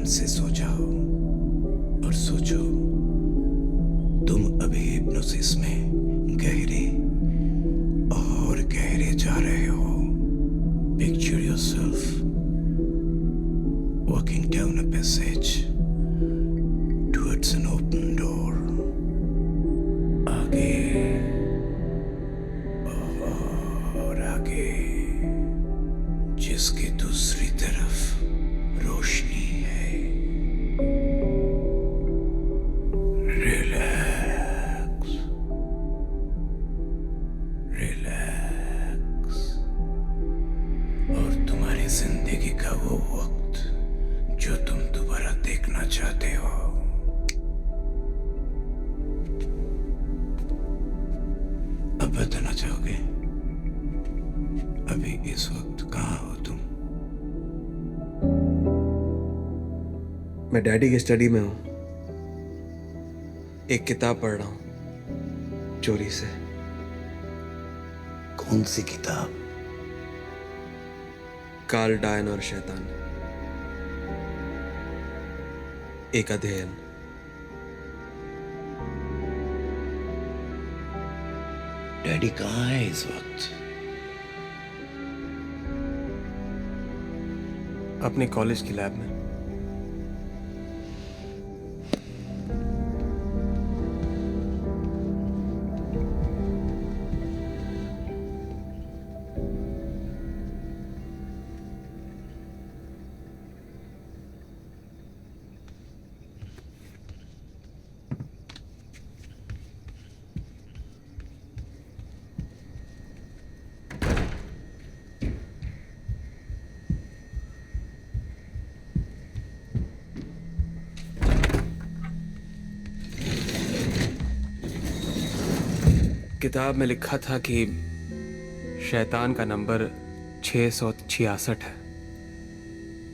से सो जाओ और सोचो, तुम अभी हिप्नोसिस में गहरे और गहरे जा रहे हो। Picture yourself walking down a passage towards an open door. आगे और आगे, जिसकी दूसरी तरफ रोशनी है। Relax, relax. और तुम्हारी जिंदगी का वो वक्त जो तुम दोबारा देखना चाहते हो। अब बताना चाहोगे अभी इस वक्त कहाँ हो तुम? मैं डैडी की स्टडी में हूं। एक किताब पढ़ रहा हूं चोरी से। कौन सी किताब? कार्ल डायन और शैतान, एक अध्ययन। डैडी कहाँ है इस वक्त? अपने कॉलेज की लैब में। किताब में लिखा था कि शैतान का नंबर 666 है,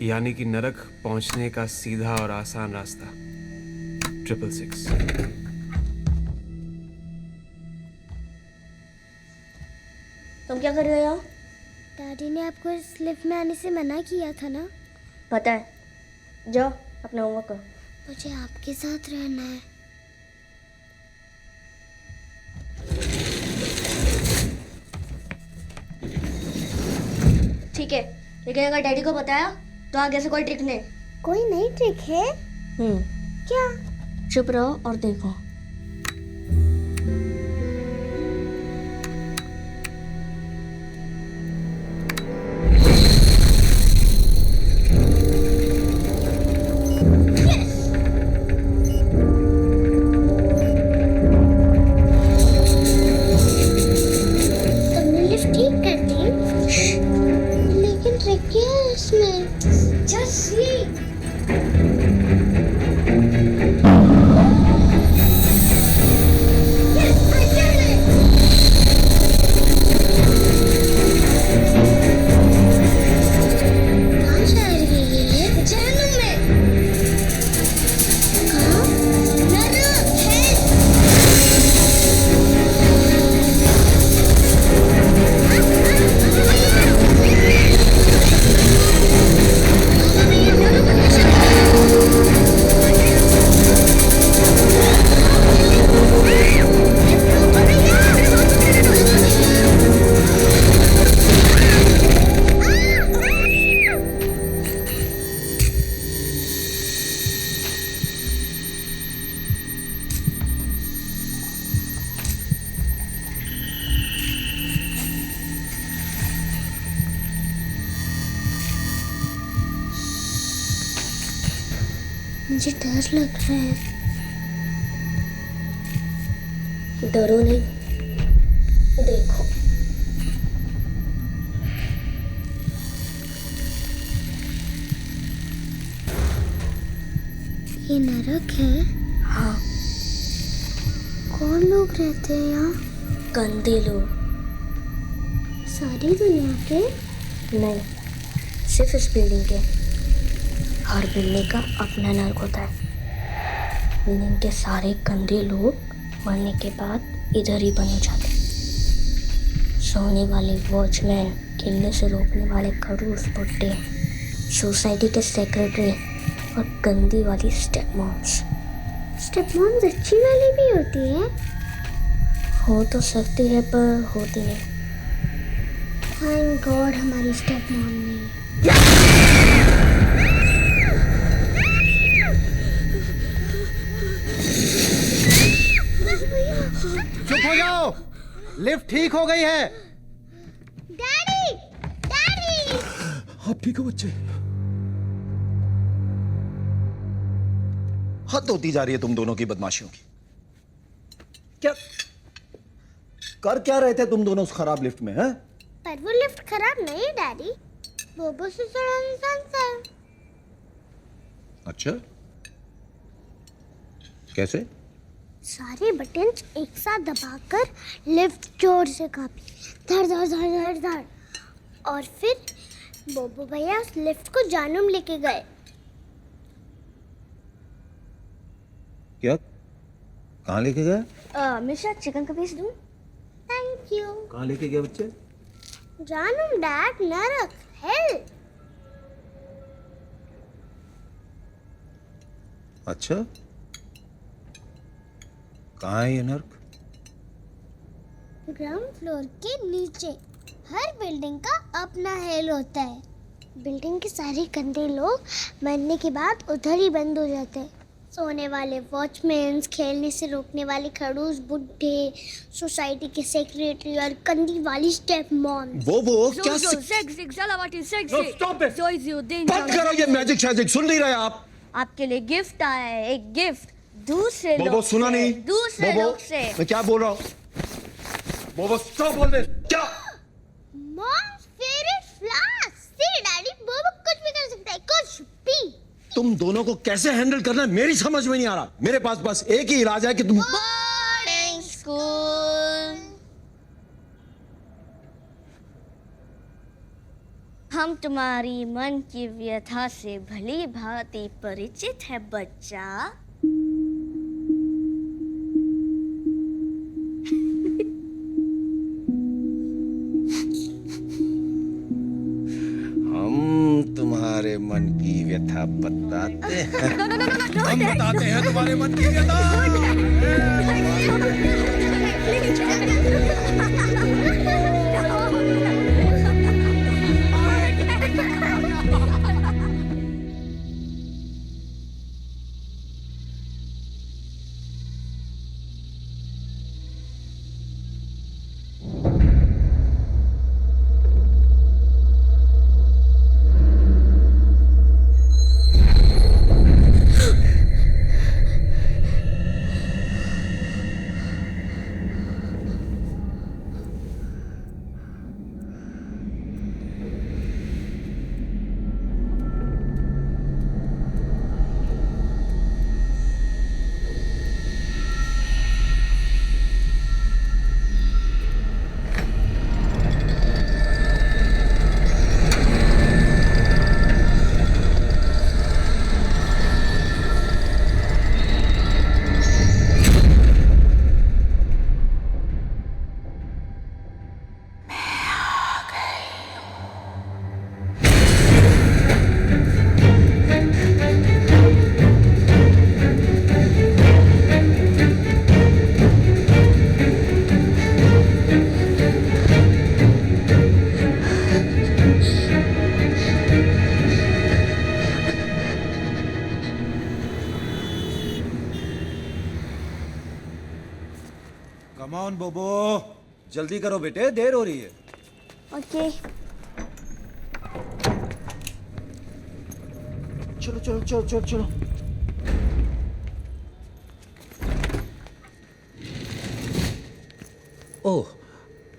यानी कि नरक पहुंचने का सीधा और आसान रास्ता 666। तुम क्या कर रहे हो यहाँ? डैडी ने आपको इस लिफ्ट में आने से मना किया था ना? पता है, जाओ अपना होमवर्क करो। मुझे आपके साथ रहना है। ठीक है, लेकिन अगर डैडी को बताया तो आगे से कोई ट्रिक नहीं। कोई नई ट्रिक है? क्या? चुप रहो और देखो। तुमने लिफ्ट ठीक कर दी? लेकिन ट्रिक क्या है इसमें? Just see. Yes, I did it. कहाँ जा रही है ये? जहन्नुम में। कहाँ? नरक है। मुझे डर लग रहा है। डरो नहीं, देखो। ये नरक है? हाँ, कौन लोग रहते हैं यहाँ? गंदे लोग। सारी दुनिया के? नहीं, सिर्फ इस बिल्डिंग के। हर बिल्डिंग का अपना नर्क होता है। बिल्डिंग के सारे गंदे लोग मरने के बाद इधर ही बन जाते। सोने वाले वॉचमैन, गिरने से रोकने वाले खड़ूस बुड्ढे, सोसाइटी के सेक्रेटरी, और गंदी वाली स्टेप मॉम्स। स्टेप मॉम्स अच्छी वाली भी होती है। हो तो सकती है पर होती नहीं। थैंक गॉड हमारी स्टेप मॉम नहीं। चुप हो जाओ, लिफ्ट ठीक हो गई है। डैडी डैडी आप ठीक हो बच्चे? हद होती जा रही है तुम दोनों की बदमाशियों की। क्या कर क्या रहे थे तुम दोनों उस खराब लिफ्ट में? हैं? पर वो लिफ्ट खराब नहीं है डैडी, बोबो से चढ़ा इंसान सा है। अच्छा, कैसे? सारे बटन्स एक साथ दबाकर लिफ्ट जोर से कांपी, धड़ धड़ धड़ धड़ धड़, और फिर बोबो भैया उस लिफ्ट को जानूम लेके गए। क्या? कहाँ लेके गया? मिश्रा चिकन का पीस दूं? Thank you. कहाँ लेके गया बच्चे? जानूम डैड, नरक, हेल। अच्छा, कहाँ है ये नर्क? ग्राउंड फ्लोर के नीचे। हर बिल्डिंग का अपना हेल होता है। बिल्डिंग के सारे गंदे लोग मरने के बाद उधर ही बंद हो जाते हैं। सोने वाले वॉचमैन, खेलने से रोकने वाले खड़ूस बुड्ढे, सोसाइटी के सेक्रेटरी और गंदी वाली स्टेप मॉम। वो क्या? बंद करो ये मैजिक शैजिक, सुन नहीं रहे आप? आपके लिए गिफ्ट आया है, एक गिफ्ट दूसरे बोबो लोग सुना से, नहीं? दूसरे बोबो, लोग से। मैं क्या बोल रहा हूँ? बोबो स्टॉप बोल दे। क्या? Mom's favourite flower. See daddy, बोबो कुछ भी कर सकता है, कुछ भी। तुम दोनों को कैसे हैंडल करना है मेरी समझ में नहीं आ रहा। मेरे पास बस एक ही इलाज है कि तुम बोर्डिंग स्कूल। हम तुम्हारी मन की व्यथा से भली भांति परिचित है बच्चा। हम तुम्हारे मन की व्यथा बताते हैं। हम बताते हैं तुम्हारे मन की व्यथा। कम ऑन बोबो, जल्दी करो बेटे, देर हो रही है। ओके। चलो चलो चलो चलो चलो। ओह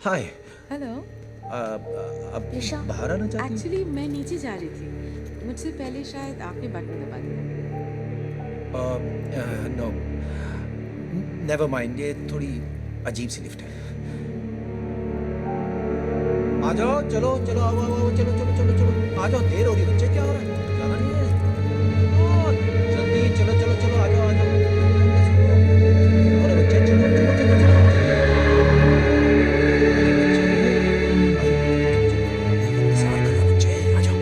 हाय। हेलो। अब निशा। बाहर आना चाहती एक्चुअली मैं नीचे जा रही थी, मुझसे पहले शायद आपने बटन दबा दिया। नो नेवर माइंड, ये थोड़ी अजीब सी लिफ्ट है। आ जाओ, चलो चलो आओ आओ आओ, चलो चलो चलो चलो आ जाओ, देर हो रही है बच्चे, क्या हो रहा है? जाना नहीं है? ओ, जल्दी चलो चलो चलो आ जाओ आ जाओ। अरे बच्चे चलो चलो चलो चलो। इंतजार करो बच्चे, आ जाओ।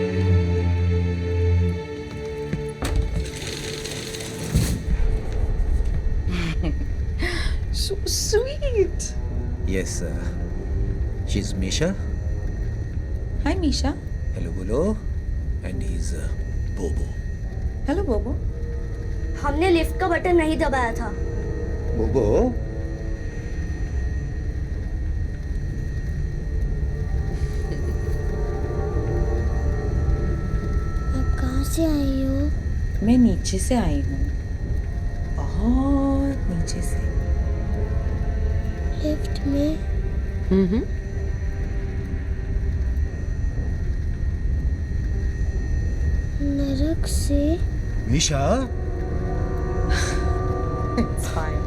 Yes, she's Misha. Hi, Misha. Hello, Bolo. And he's Bobo. Hello, Bobo. हमने लिफ्ट का बटन नहीं दबाया था। Bobo? आप कहाँ से आई हो? मैं नीचे से आई हूँ, बहुत नीचे से। लिफ्ट में? नरक से? Misha? It's fine.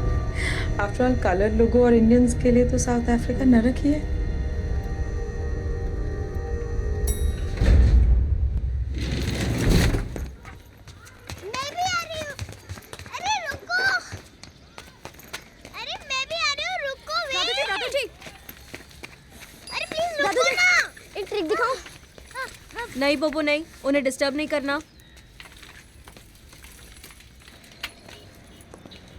After all, colour लोगों और इंडियंस के लिए तो साउथ अफ्रीका नरक ही है। मैं भी आ रही हूँ। अरे रुको। अरे मैं भी आ रही हूँ, रुको वे। दादाजी अरे प्लीज रुको ना। एक ट्रिक दिखाओ। नहीं बबू नहीं, उन्हें डिस्टर्ब नहीं करना।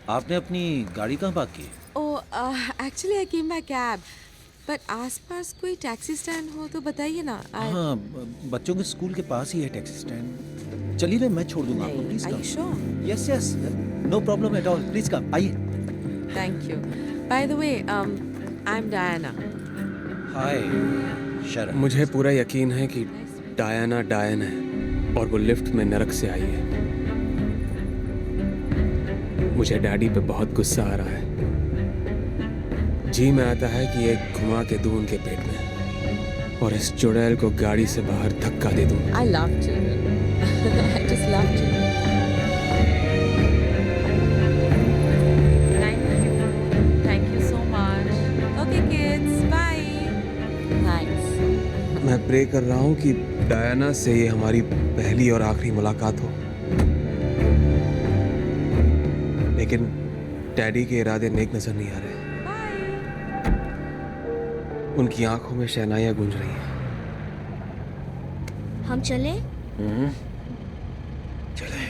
आपने अपनी गाड़ी कहाँ पार्क की? Actually I came by cab, but आसपास कोई टैक्सी स्टैंड हो तो बताइए ना। हाँ, बच्चों के स्कूल के पास ही है टैक्सी स्टैंड। चलिए ना, मैं छोड़ दूंगा आपको। Please Are you sure? Yes yes, no problem at all. Please come, आइए। Thank you. By the way, I'm Diana. हाय शरण। मुझे पूरा यकीन है कि डायना डायन है और वो लिफ्ट में नरक से आई है। मुझे डैडी पे बहुत गुस्सा आ रहा है। जी में आता है कि एक घुमा के दूं उनके पेट में और इस चुड़ैल को गाड़ी से बाहर धक्का दे दूं। I love children. I just love children. Thank you so much. Okay, kids. Bye. Thanks. मैं प्रे कर रहा हूँ कि डायना से ये हमारी पहली और आखिरी मुलाकात हो, लेकिन डैडी के इरादे नेक नजर नहीं आ रहे। उनकी आंखों में शहनाइयां गूंज रही हैं। हम चले? चले।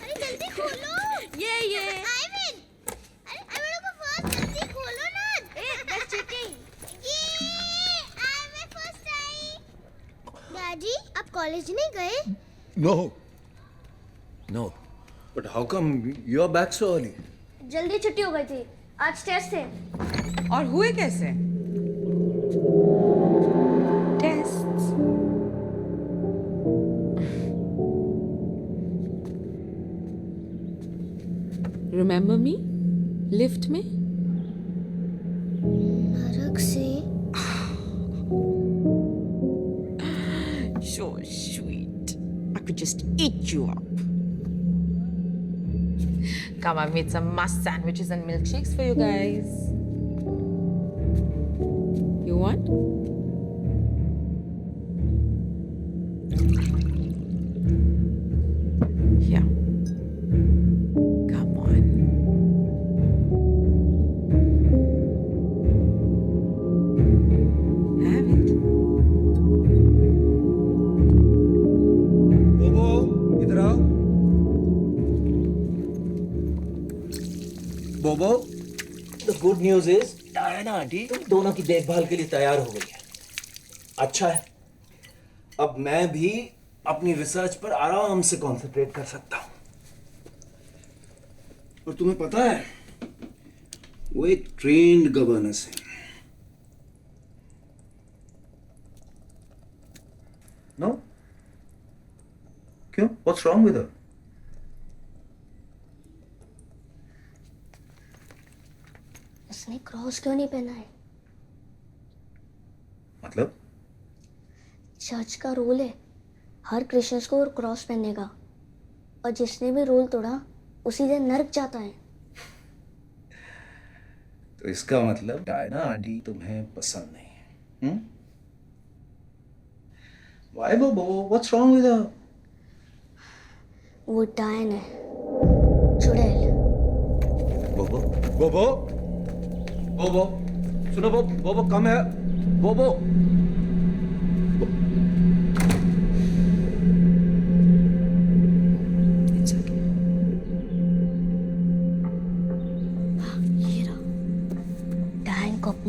अरे जल्दी खोलो। ये आइविन, अरे मेरे को फर्स्ट जल्दी खोलो ना। That's cheating. ये आइविन फर्स्ट आई। डैडी, आप कॉलेज नहीं गए? No. No. But how come you are back so early? जल्दी छुट्टी हो गई थी, आज टेस्ट थे। और हुए कैसे? Tests. Remember me? Lift में? नरक से? So sweet. I could just eat you up. Come, I've made some must sandwiches and milkshakes for you guys. You want? Here. Come on. Have it. बोबो, इधर आओ। बोबो, the good news is Diana aunty तुम दोनों की देखभाल के लिए तैयार हो गई है। अच्छा है, अब मैं भी अपनी रिसर्च पर आराम से कंसंट्रेट कर सकता हूँ। और तुम्हें पता है, वो एक ट्रेन्ड गवर्नेंस है। नो? क्यों? What's wrong with her? उसने क्रॉस क्यों नहीं पहना है? मतलब? चर्च का रूल है हर क्रिश्चियंस को क्रॉस पहनने का, और जिसने भी रूल तोड़ा उसी दिन नरक जाता है। तो इसका मतलब डायना आंटी तुम्हें पसंद नहीं है? Why बोबो? What's wrong with her? वो डायन है, चुड़ैल। बोबो, बोबो, बोबो, सुनो बोबो, बोबो कम है, बोबो। It's okay.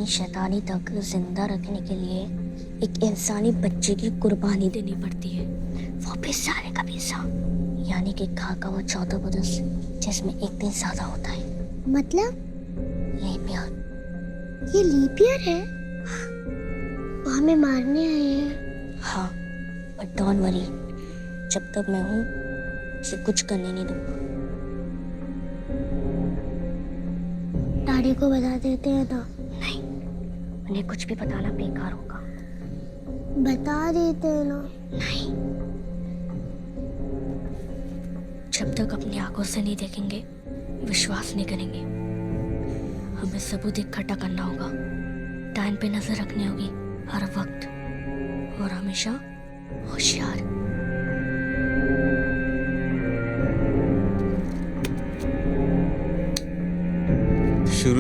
अपनी शैतानी तक जिंदा रखने के लिए एक इंसानी बच्चे की कुर्बानी देनी पड़ती है, वो भी सारे का पैसा, यानी कि का वो 14 बरस जिसमें एक दिन ज्यादा होता है। मतलब लीप ईयर। ये लीप ईयर है? वो हमें मारने आए हैं। हाँ, बट डोंट वरी, जब तक मैं हूँ उसे कुछ करने नहीं दूंगा। डैडी को बता देते हैं तो? नहीं, उन्हें कुछ भी बताना बेकार होगा। बता देते हैं ना? नहीं, जब तक अपनी आंखों से नहीं देखेंगे विश्वास नहीं करेंगे। हमें सबूत इकट्ठा करना होगा, टाइम पे नजर रखनी होगी हर वक्त, और हमेशा होशियार।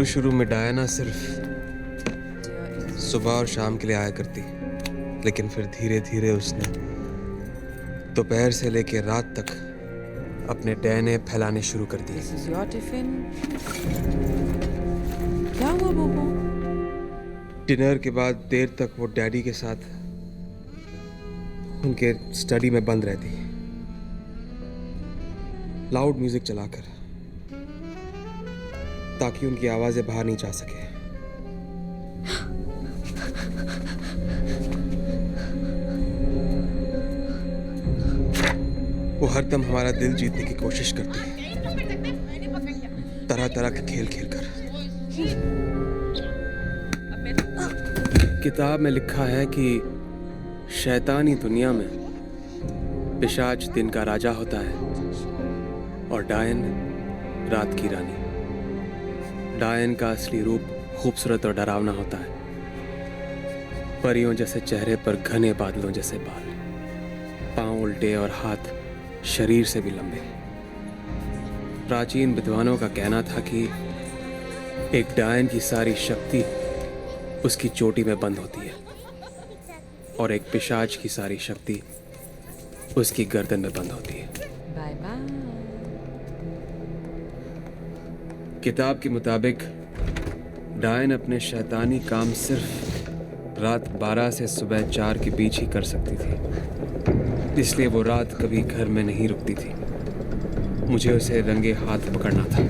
शुरू में डायना सिर्फ सुबह और शाम के लिए आया करती, लेकिन फिर धीरे धीरे उसने दोपहर से लेकर रात तक अपने डैने फैलाने शुरू कर दिए। This is your tiffin. क्या हुआ बोबो? डिनर के बाद देर तक वो डैडी के साथ उनके स्टडी में बंद रहती, लाउड म्यूजिक चलाकर, ताकि उनकी आवाजें बाहर नहीं जा सके। वो हरदम हमारा दिल जीतने की कोशिश करती है, तरह तरह के खेल खेलकर। किताब में लिखा है कि शैतानी दुनिया में पिशाच दिन का राजा होता है और डायन रात की रानी। डायन का असली रूप खूबसूरत और डरावना होता है, परियों जैसे चेहरे पर घने बादलों जैसे बाल, पांव उल्टे और हाथ शरीर से भी लंबे। प्राचीन विद्वानों का कहना था कि एक डायन की सारी शक्ति उसकी चोटी में बंद होती है और एक पिशाच की सारी शक्ति उसकी गर्दन में बंद होती है। Bye bye. किताब के मुताबिक डायन अपने शैतानी काम सिर्फ रात 12 से सुबह 4 के बीच ही कर सकती थी, इसलिए वो रात कभी घर में नहीं रुकती थी। मुझे उसे रंगे हाथ पकड़ना था।